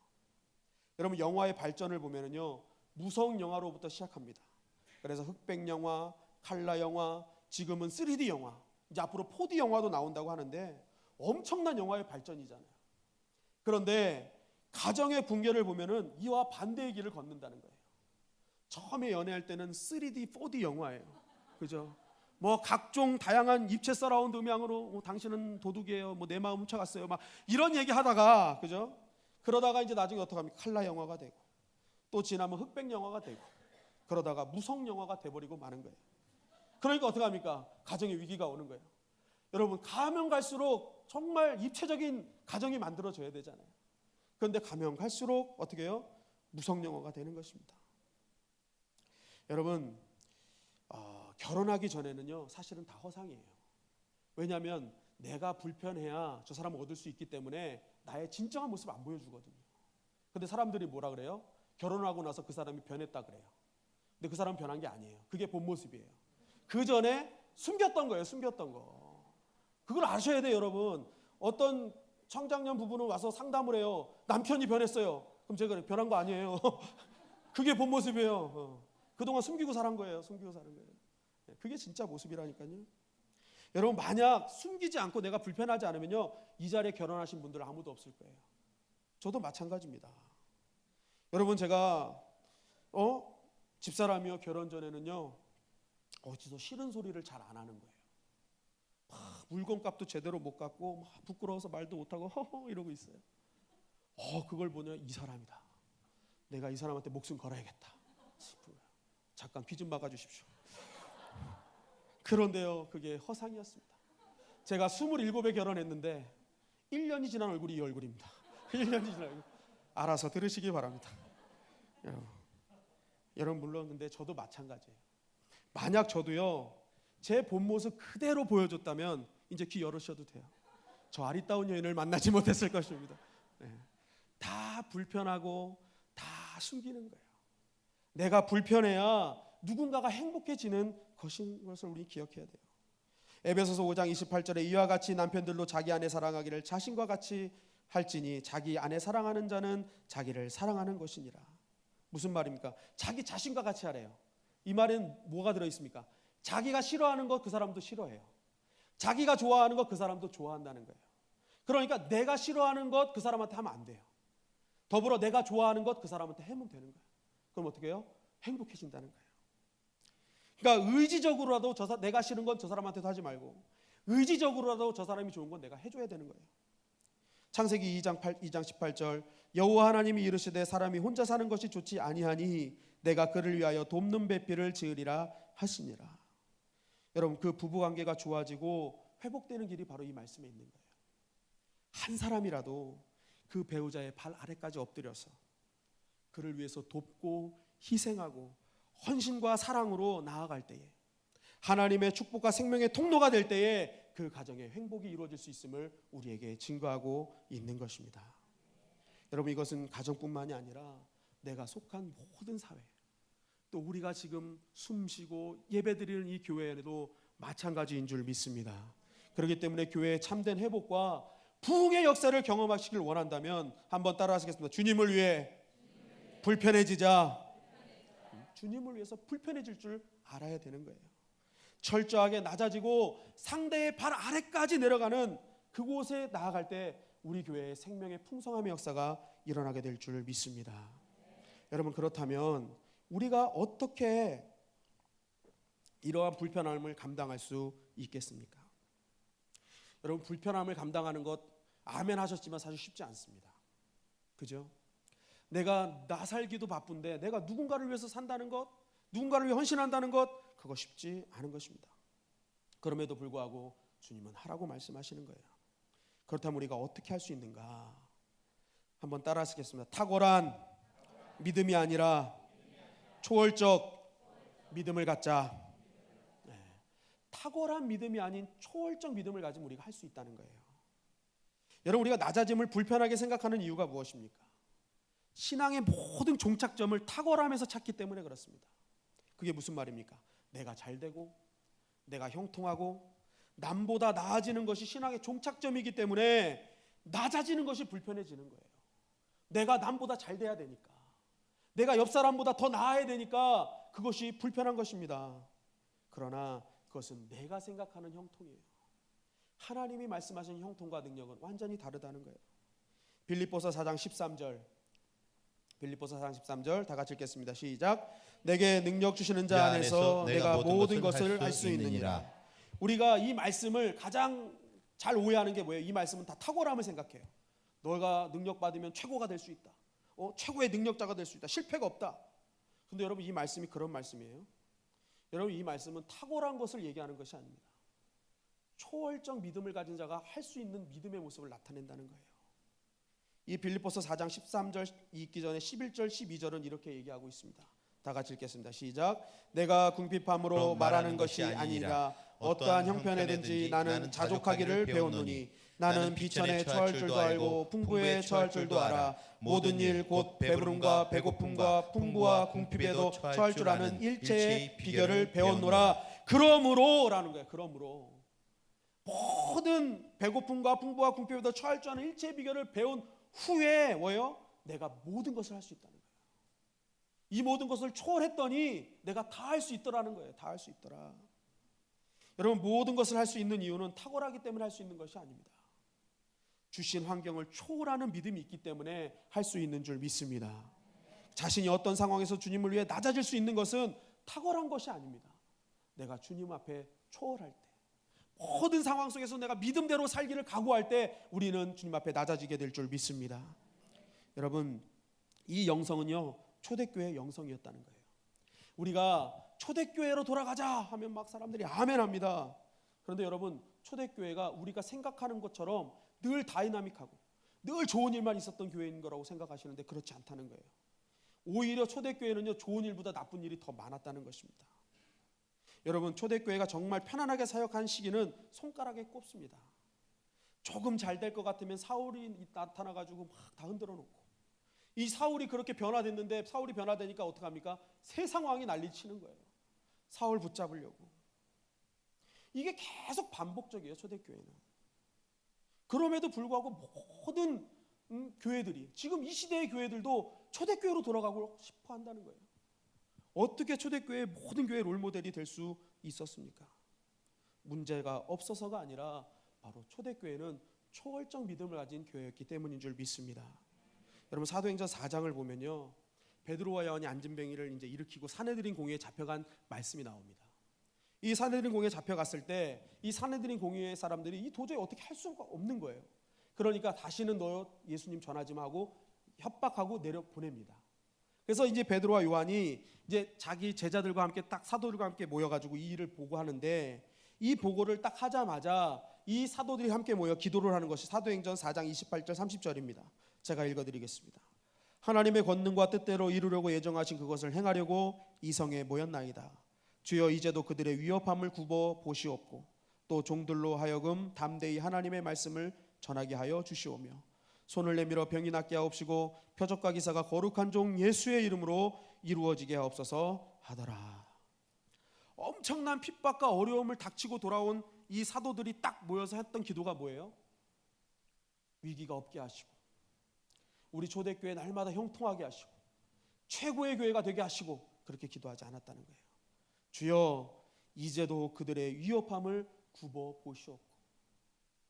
여러분, 영화의 발전을 보면은요, 무성 영화로부터 시작합니다. 그래서 흑백 영화, 칼라 영화, 지금은 3D 영화, 이제 앞으로 4D 영화도 나온다고 하는데 엄청난 영화의 발전이잖아요. 그런데 가정의 붕괴를 보면은 이와 반대의 길을 걷는다는 거예요. 처음에 연애할 때는 3D, 4D 영화예요. 그죠? 뭐 각종 다양한 입체 서라운드 음향으로 당신은 도둑이에요. 뭐 내 마음 훔쳐갔어요. 막 이런 얘기 하다가, 그죠? 그러다가 이제 나중에 어떻게 합니까? 칼라 영화가 되고, 또 지나면 흑백 영화가 되고, 그러다가 무성 영화가 돼버리고 마는 거예요. 그러니까 어떻게 합니까? 가정의 위기가 오는 거예요. 여러분, 가면 갈수록 정말 입체적인 가정이 만들어져야 되잖아요. 그런데 가면 갈수록 어떻게 해요? 무성 영화가 되는 것입니다. 여러분, 결혼하기 전에는요, 사실은 다 허상이에요. 왜냐하면 내가 불편해야 저 사람을 얻을 수 있기 때문에 나의 진정한 모습을 안 보여주거든요. 근데 사람들이 뭐라 그래요? 결혼하고 나서 그 사람이 변했다 그래요. 근데 그 사람은 변한 게 아니에요. 그게 본 모습이에요. 그 전에 숨겼던 거예요. 숨겼던 거. 그걸 아셔야 돼요, 여러분. 어떤 청장년 부부는 와서 상담을 해요. 남편이 변했어요. 그럼 제가 변한 거 아니에요. 그게 본 모습이에요. 그동안 숨기고 살은 거예요. 숨기고 사는 거예요. 그게 진짜 모습이라니까요. 여러분, 만약 숨기지 않고 내가 불편하지 않으면요, 이 자리에 결혼하신 분들 아무도 없을 거예요. 저도 마찬가지입니다. 여러분, 제가 집사람이요, 결혼 전에는요, 어디서 싫은 소리를 잘 안 하는 거예요. 막 물건값도 제대로 못 갚고 막 부끄러워서 말도 못하고 허허 이러고 있어요. 그걸 보냐, 이 사람이다. 내가 이 사람한테 목숨 걸어야겠다 싶은 거예요. 잠깐 귀 좀 막아주십시오. 그런데요, 그게 허상이었습니다. 제가 27에 결혼했는데 1년이 지난 얼굴이 이 얼굴입니다. 1년이 지난 얼굴. 알아서 들으시기 바랍니다. 여러분, 물론 근데 저도 마찬가지예요. 만약 저도요, 제 본 모습 그대로 보여줬다면 이제 귀 열으셔도 돼요. 저 아리따운 여인을 만나지 못했을 것입니다. 다 불편하고 다 숨기는 거예요. 내가 불편해야 누군가가 행복해지는 것인 것을 우리 기억해야 돼요. 에베소서 5장 28절에 이와 같이 남편들도 자기 아내 사랑하기를 자신과 같이 할지니 자기 아내 사랑하는 자는 자기를 사랑하는 것이니라. 무슨 말입니까? 자기 자신과 같이 하래요. 이 말엔 뭐가 들어있습니까? 자기가 싫어하는 것 그 사람도 싫어해요. 자기가 좋아하는 것 그 사람도 좋아한다는 거예요. 그러니까 내가 싫어하는 것 그 사람한테 하면 안 돼요. 더불어 내가 좋아하는 것 그 사람한테 하면 되는 거예요. 그럼 어떻게 해요? 행복해진다는 거예요. 그러니까 의지적으로라도 내가 싫은 건 저 사람한테도 하지 말고 의지적으로라도 저 사람이 좋은 건 내가 해줘야 되는 거예요. 창세기 2장 18절 여호와 하나님이 이르시되 사람이 혼자 사는 것이 좋지 아니하니 내가 그를 위하여 돕는 배필을 지으리라 하시니라. 여러분, 그 부부관계가 좋아지고 회복되는 길이 바로 이 말씀에 있는 거예요. 한 사람이라도 그 배우자의 발 아래까지 엎드려서 그를 위해서 돕고 희생하고 헌신과 사랑으로 나아갈 때에 하나님의 축복과 생명의 통로가 될 때에 그 가정의 행복이 이루어질 수 있음을 우리에게 증거하고 있는 것입니다. 여러분, 이것은 가정뿐만이 아니라 내가 속한 모든 사회, 또 우리가 지금 숨쉬고 예배드리는 이 교회에도 마찬가지인 줄 믿습니다. 그렇기 때문에 교회의 참된 회복과 부흥의 역사를 경험하시길 원한다면 한번 따라하시겠습니다. 주님을 위해 불편해지자. 주님을 위해서 불편해질 줄 알아야 되는 거예요. 철저하게 낮아지고 상대의 발 아래까지 내려가는 그곳에 나아갈 때 우리 교회의 생명의 풍성함의 역사가 일어나게 될 줄 믿습니다. 여러분, 그렇다면 우리가 어떻게 이러한 불편함을 감당할 수 있겠습니까? 여러분, 불편함을 감당하는 것 아멘 하셨지만 사실 쉽지 않습니다. 그죠? 내가 나 살기도 바쁜데 내가 누군가를 위해서 산다는 것, 누군가를 위해 헌신한다는 것, 그거 쉽지 않은 것입니다. 그럼에도 불구하고 주님은 하라고 말씀하시는 거예요. 그렇다면 우리가 어떻게 할 수 있는가? 한번 따라 하시겠습니다. 탁월한 믿음이 아니라 초월적 믿음을 갖자. 탁월한 믿음이 아닌 초월적 믿음을 가지면 우리가 할 수 있다는 거예요. 여러분, 우리가 낮아짐을 불편하게 생각하는 이유가 무엇입니까? 신앙의 모든 종착점을 탁월함에서 찾기 때문에 그렇습니다. 그게 무슨 말입니까? 내가 잘되고 내가 형통하고 남보다 나아지는 것이 신앙의 종착점이기 때문에 낮아지는 것이 불편해지는 거예요. 내가 남보다 잘 돼야 되니까, 내가 옆 사람보다 더 나아야 되니까 그것이 불편한 것입니다. 그러나 그것은 내가 생각하는 형통이에요. 하나님이 말씀하신 형통과 능력은 완전히 다르다는 거예요. 빌립보서 4장 13절 빌립보서 4장 13절 다 같이 읽겠습니다. 시작. 내게 능력 주시는 자 안에서 내가 모든 것을 할 수 있느니라. 우리가 이 말씀을 가장 잘 오해하는 게 뭐예요? 이 말씀은 다 탁월함을 생각해요. 너가 능력 받으면 최고가 될 수 있다. 최고의 능력자가 될 수 있다. 실패가 없다. 근데 여러분, 이 말씀이 그런 말씀이에요? 여러분, 이 말씀은 탁월한 것을 얘기하는 것이 아닙니다. 초월적 믿음을 가진 자가 할 수 있는 믿음의 모습을 나타낸다는 거예요. 이 빌립보서 4장 13절 읽기 전에 11절 12절은 이렇게 얘기하고 있습니다. 다 같이 읽겠습니다. 시작. 내가 궁핍함으로 말하는 것이 아니라 어떠한 형편에든지 나는 자족하기를 배웠노니 나는 비천에 처할 줄도 알고 풍부에 처할 줄도 알아. 모든 일 곧 배부름과 배고픔과 풍부와 궁핍에도 처할 줄 아는 일체의 비결을 배웠노라. 그러므로라는 거예요. 그러므로 모든 배고픔과 풍부와 궁핍에도 처할 줄 아는 일체의 비결을 배운 후에 뭐예요? 내가 모든 것을 할 수 있다는 거예요. 이 모든 것을 초월했더니 내가 다 할 수 있더라는 거예요. 다 할 수 있더라. 여러분, 모든 것을 할 수 있는 이유는 탁월하기 때문에 할 수 있는 것이 아닙니다. 주신 환경을 초월하는 믿음이 있기 때문에 할 수 있는 줄 믿습니다. 자신이 어떤 상황에서 주님을 위해 낮아질 수 있는 것은 탁월한 것이 아닙니다. 내가 주님 앞에 초월할 때, 모든 상황 속에서 내가 믿음대로 살기를 각오할 때 우리는 주님 앞에 낮아지게 될 줄 믿습니다. 여러분, 이 영성은요, 초대교회의 영성이었다는 거예요. 우리가 초대교회로 돌아가자 하면 막 사람들이 아멘 합니다. 그런데 여러분, 초대교회가 우리가 생각하는 것처럼 늘 다이나믹하고 늘 좋은 일만 있었던 교회인 거라고 생각하시는데 그렇지 않다는 거예요. 오히려 초대교회는요, 좋은 일보다 나쁜 일이 더 많았다는 것입니다. 여러분, 초대교회가 정말 편안하게 사역한 시기는 손가락에 꼽습니다. 조금 잘 될 것 같으면 사울이 나타나가지고 막 다 흔들어 놓고, 이 사울이 그렇게 변화됐는데, 사울이 변화되니까 어떡합니까? 새 상황이 난리치는 거예요. 사울 붙잡으려고. 이게 계속 반복적이에요, 초대교회는. 그럼에도 불구하고 모든 교회들이, 지금 이 시대의 교회들도 초대교회로 돌아가고 싶어 한다는 거예요. 어떻게 초대교회의 모든 교회 롤모델이 될 수 있었습니까? 문제가 없어서가 아니라 바로 초대교회는 초월적 믿음을 가진 교회였기 때문인 줄 믿습니다. 여러분, 사도행전 4장을 보면요, 베드로와 요한이 안진뱅이를 이제 일으키고 사내들인 공회에 잡혀간 말씀이 나옵니다. 이 사내들인 공회에 잡혀갔을 때 이 사내들인 공회의 사람들이 이 도저히 어떻게 할 수가 없는 거예요. 그러니까 다시는 너 예수님 전하지 마 하고 협박하고 내려 보냅니다. 그래서 이제 베드로와 요한이 이제 자기 제자들과 함께 딱 사도들과 함께 모여가지고 이 일을 보고하는데, 이 보고를 딱 하자마자 이 사도들이 함께 모여 기도를 하는 것이 사도행전 4장 28절 30절입니다. 제가 읽어드리겠습니다. 하나님의 권능과 뜻대로 이루려고 예정하신 그것을 행하려고 이 성에 모였나이다. 주여, 이제도 그들의 위협함을 굽어 보시옵고 또 종들로 하여금 담대히 하나님의 말씀을 전하게 하여 주시오며 손을 내밀어 병이 낫게 하옵시고 표적과 기사가 거룩한 종 예수의 이름으로 이루어지게 하옵소서 하더라. 엄청난 핍박과 어려움을 닥치고 돌아온 이 사도들이 딱 모여서 했던 기도가 뭐예요? 위기가 없게 하시고 우리 초대교회 날마다 형통하게 하시고 최고의 교회가 되게 하시고, 그렇게 기도하지 않았다는 거예요. 주여, 이제도 그들의 위협함을 굽어 보시옵고.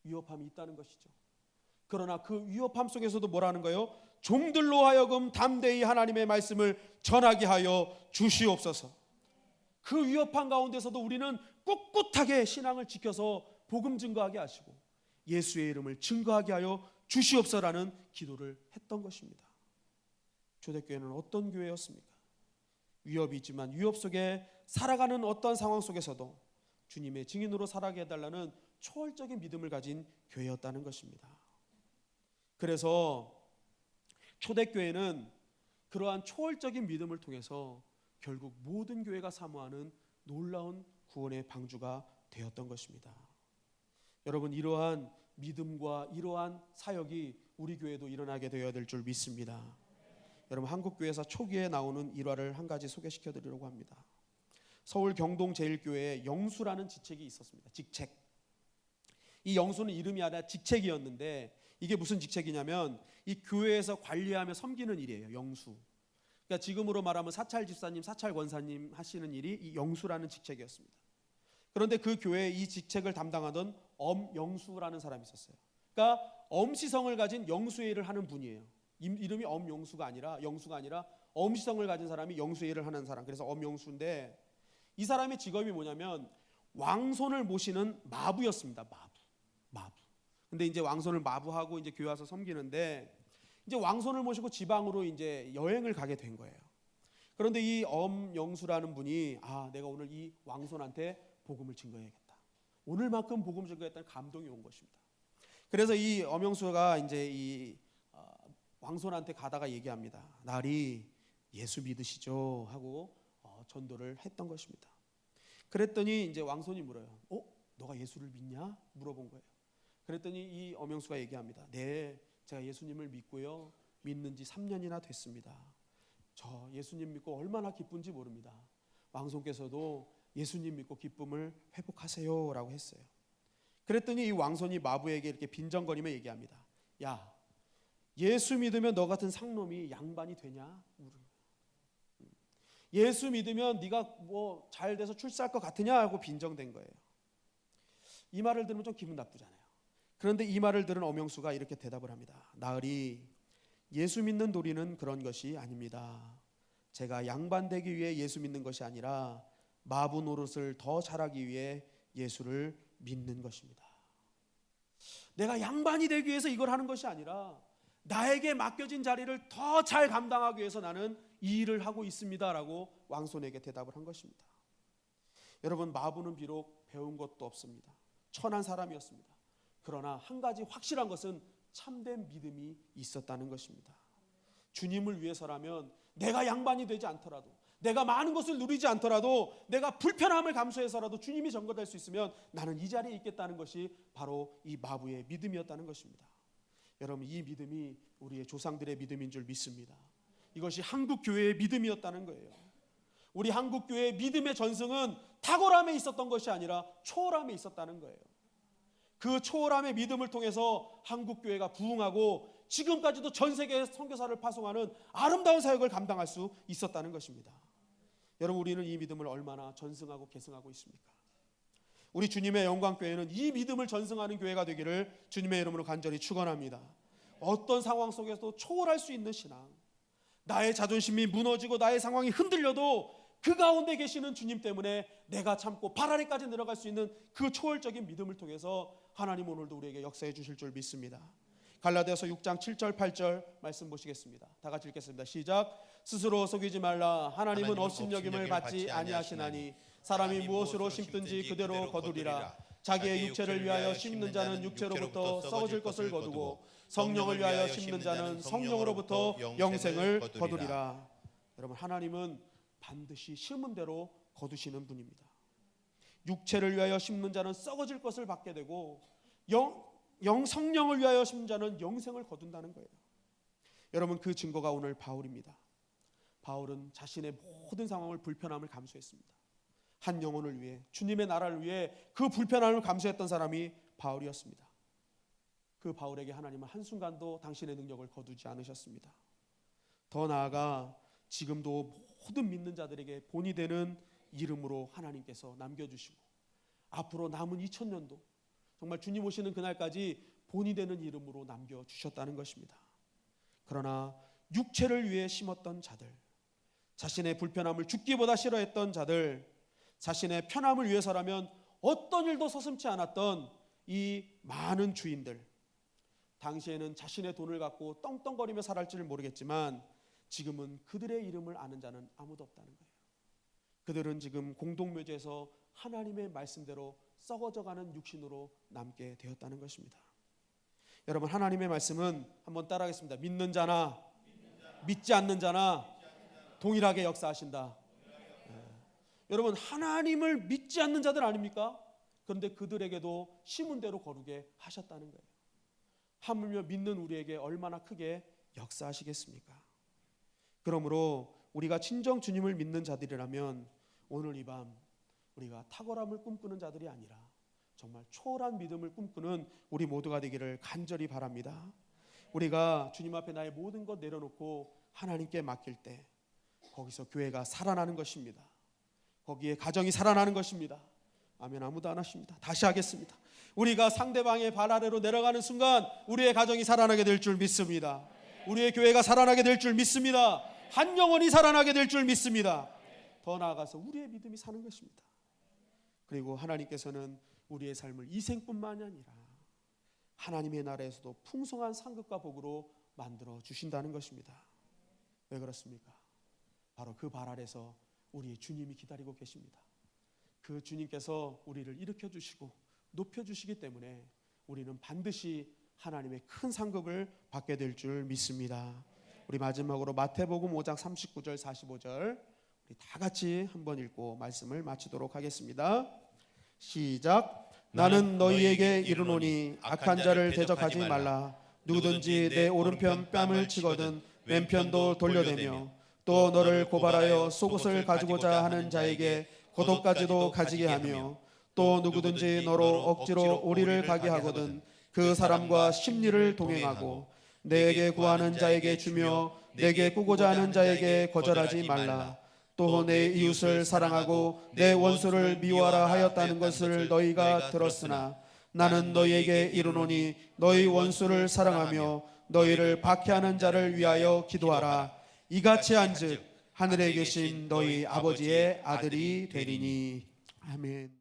위협함이 있다는 것이죠. 그러나 그 위협함 속에서도 뭐라는 거예요? 종들로 하여금 담대히 하나님의 말씀을 전하게 하여 주시옵소서. 그 위협함 가운데서도 우리는 꿋꿋하게 신앙을 지켜서 복음 증거하게 하시고 예수의 이름을 증거하게 하여 주시옵소서라는 기도를 했던 것입니다. 초대교회는 어떤 교회였습니까? 위협이 있지만 위협 속에 살아가는 어떤 상황 속에서도 주님의 증인으로 살아가게 해달라는 초월적인 믿음을 가진 교회였다는 것입니다. 그래서 초대교회는 그러한 초월적인 믿음을 통해서 결국 모든 교회가 사모하는 놀라운 구원의 방주가 되었던 것입니다. 여러분, 이러한 믿음과 이러한 사역이 우리 교회도 일어나게 되어야 될 줄 믿습니다. 여러분, 한국교회사 초기에 나오는 일화를 한 가지 소개시켜 드리려고 합니다. 서울 경동제일교회에 영수라는 직책이 있었습니다. 직책. 이 영수는 이름이 아니라 직책이었는데, 이게 무슨 직책이냐면 이 교회에서 관리하며 섬기는 일이에요. 영수. 그러니까 지금으로 말하면 사찰 집사님, 사찰 권사님 하시는 일이 이 영수라는 직책이었습니다. 그런데 그 교회에 이 직책을 담당하던 엄영수라는 사람이 있었어요. 그러니까 엄시성을 가진 영수의 일을 하는 분이에요. 이름이 엄영수가 아니라 영수가 아니라 엄시성을 가진 사람이 영수의 일을 하는 사람. 그래서 엄영수인데 이 사람의 직업이 뭐냐면 왕손을 모시는 마부였습니다. 마부. 근데 이제 왕손을 마부하고 이제 교회 와서 섬기는데 이제 왕손을 모시고 지방으로 이제 여행을 가게 된 거예요. 그런데 이 엄영수라는 분이 내가 오늘 이 왕손한테 복음을 증거해야겠다. 오늘만큼 복음을 증거했다는 감동이 온 것입니다. 그래서 이 엄영수가 이제 이 왕손한테 가다가 얘기합니다. 날이 예수 믿으시죠? 하고 전도를 했던 것입니다. 그랬더니 이제 왕손이 물어요. 너가 예수를 믿냐? 물어본 거예요. 그랬더니 이 엄영수가 얘기합니다. 네, 제가 예수님을 믿고요. 믿는 지 3년이나 됐습니다. 저 예수님 믿고 얼마나 기쁜지 모릅니다. 왕손께서도 예수님 믿고 기쁨을 회복하세요 라고 했어요. 그랬더니 이 왕손이 마부에게 이렇게 빈정거리며 얘기합니다. 야, 예수 믿으면 너 같은 상놈이 양반이 되냐? 예수 믿으면 네가 뭐 잘 돼서 출세할 것 같으냐 하고 빈정된 거예요. 이 말을 들으면 좀 기분 나쁘잖아요. 그런데 이 말을 들은 엄영수가 이렇게 대답을 합니다. 나으리, 예수 믿는 도리는 그런 것이 아닙니다. 제가 양반 되기 위해 예수 믿는 것이 아니라 마부 노릇을 더 잘하기 위해 예수를 믿는 것입니다. 내가 양반이 되기 위해서 이걸 하는 것이 아니라 나에게 맡겨진 자리를 더 잘 감당하기 위해서 나는 이 일을 하고 있습니다라고 왕손에게 대답을 한 것입니다. 여러분, 마부는 비록 배운 것도 없습니다. 천한 사람이었습니다. 그러나 한 가지 확실한 것은 참된 믿음이 있었다는 것입니다. 주님을 위해서라면 내가 양반이 되지 않더라도, 내가 많은 것을 누리지 않더라도, 내가 불편함을 감수해서라도 주님이 전거될 수 있으면 나는 이 자리에 있겠다는 것이 바로 이 마부의 믿음이었다는 것입니다. 여러분, 이 믿음이 우리의 조상들의 믿음인 줄 믿습니다. 이것이 한국교회의 믿음이었다는 거예요. 우리 한국교회의 믿음의 전승은 탁월함에 있었던 것이 아니라 초월함에 있었다는 거예요. 그 초월함의 믿음을 통해서 한국교회가 부흥하고 지금까지도 전 세계에 선교사를 파송하는 아름다운 사역을 감당할 수 있었다는 것입니다. 여러분, 우리는 이 믿음을 얼마나 전승하고 계승하고 있습니까? 우리 주님의 영광교회는 이 믿음을 전승하는 교회가 되기를 주님의 이름으로 간절히 축원합니다. 어떤 상황 속에서도 초월할 수 있는 신앙, 나의 자존심이 무너지고 나의 상황이 흔들려도 그 가운데 계시는 주님 때문에 내가 참고 발 아래까지 내려갈 수 있는 그 초월적인 믿음을 통해서 하나님 오늘도 우리에게 역사해 주실 줄 믿습니다. 갈라디아서 6장 7절 8절 말씀 보시겠습니다. 다 같이 읽겠습니다. 시작. 스스로 속이지 말라. 하나님은 업신여김을 받지 아니하시나니 사람이 무엇으로 심든지 그대로 거두리라. 자기의 육체를 위하여 심는 자는 육체로부터 썩어질 것을 거두고 성령을 위하여 심는 자는 성령으로부터 영생을 거두리라. 여러분, 하나님은 반드시 심은 대로 거두시는 분입니다. 육체를 위하여 심는 자는 썩어질 것을 받게 되고 성령을 위하여 심는 자는 영생을 거둔다는 거예요. 여러분, 그 증거가 오늘 바울입니다. 바울은 자신의 모든 상황을 불편함을 감수했습니다. 한 영혼을 위해, 주님의 나라를 위해 그 불편함을 감수했던 사람이 바울이었습니다. 그 바울에게 하나님은 한순간도 당신의 능력을 거두지 않으셨습니다. 더 나아가 지금도 모든 믿는 자들에게 본이 되는 이름으로 하나님께서 남겨주시고 앞으로 남은 2000년도 정말 주님 오시는 그날까지 본이 되는 이름으로 남겨주셨다는 것입니다. 그러나 육체를 위해 심었던 자들, 자신의 불편함을 죽기보다 싫어했던 자들, 자신의 편함을 위해서라면 어떤 일도 서슴지 않았던 이 많은 주인들, 당시에는 자신의 돈을 갖고 떵떵거리며 살았지를 모르겠지만 지금은 그들의 이름을 아는 자는 아무도 없다는 거예요. 그들은 지금 공동묘지에서 하나님의 말씀대로 썩어져가는 육신으로 남게 되었다는 것입니다. 여러분, 하나님의 말씀은 한번 따라하겠습니다. 믿는 자나 믿지 않는 자나 동일하게 역사하신다. 여러분, 하나님을 믿지 않는 자들 아닙니까? 그런데 그들에게도 심은 대로 거두게 하셨다는 거예요. 하물며 믿는 우리에게 얼마나 크게 역사하시겠습니까? 그러므로 우리가 진정 주님을 믿는 자들이라면 오늘 이 밤 우리가 탁월함을 꿈꾸는 자들이 아니라 정말 초월한 믿음을 꿈꾸는 우리 모두가 되기를 간절히 바랍니다. 우리가 주님 앞에 나의 모든 것 내려놓고 하나님께 맡길 때 거기서 교회가 살아나는 것입니다. 거기에 가정이 살아나는 것입니다. 아멘. 아무도 안 하십니다. 다시 하겠습니다. 우리가 상대방의 발 아래로 내려가는 순간 우리의 가정이 살아나게 될 줄 믿습니다. 우리의 교회가 살아나게 될 줄 믿습니다. 한 영혼이 살아나게 될 줄 믿습니다. 더 나아가서 우리의 믿음이 사는 것입니다. 그리고 하나님께서는 우리의 삶을 이 생뿐만이 아니라 하나님의 나라에서도 풍성한 상급과 복으로 만들어 주신다는 것입니다. 왜 그렇습니까? 바로 그 발 아래서 우리의 주님이 기다리고 계십니다. 그 주님께서 우리를 일으켜 주시고 높여 주시기 때문에 우리는 반드시 하나님의 큰 상급을 받게 될 줄 믿습니다. 우리 마지막으로 마태복음 5장 39절 45절 우리 다 같이 한번 읽고 말씀을 마치도록 하겠습니다. 시작. 나는 너희에게 이르노니 악한 자를 대적하지 말라. 누구든지 내 오른편 뺨을 치거든 왼편도 돌려대며 또 너를 고발하여 속옷을 가지고자 하는 자에게 겉옷까지도 가지게 하며 또 누구든지 너로 억지로 오리를 가게 하거든 그 사람과 심리를 동행하고 내게 구하는 자에게 주며 내게 꾸고자 하는 자에게 거절하지 말라. 또 내 이웃을 사랑하고 내 원수를 미워하라 하였다는 것을 너희가 들었으나 나는 너희에게 이르노니 너희 원수를 사랑하며 너희를 박해하는 자를 위하여 기도하라. 이같이 한즉 하늘에 계신 너희 아버지의 아들이 되리니. 아멘.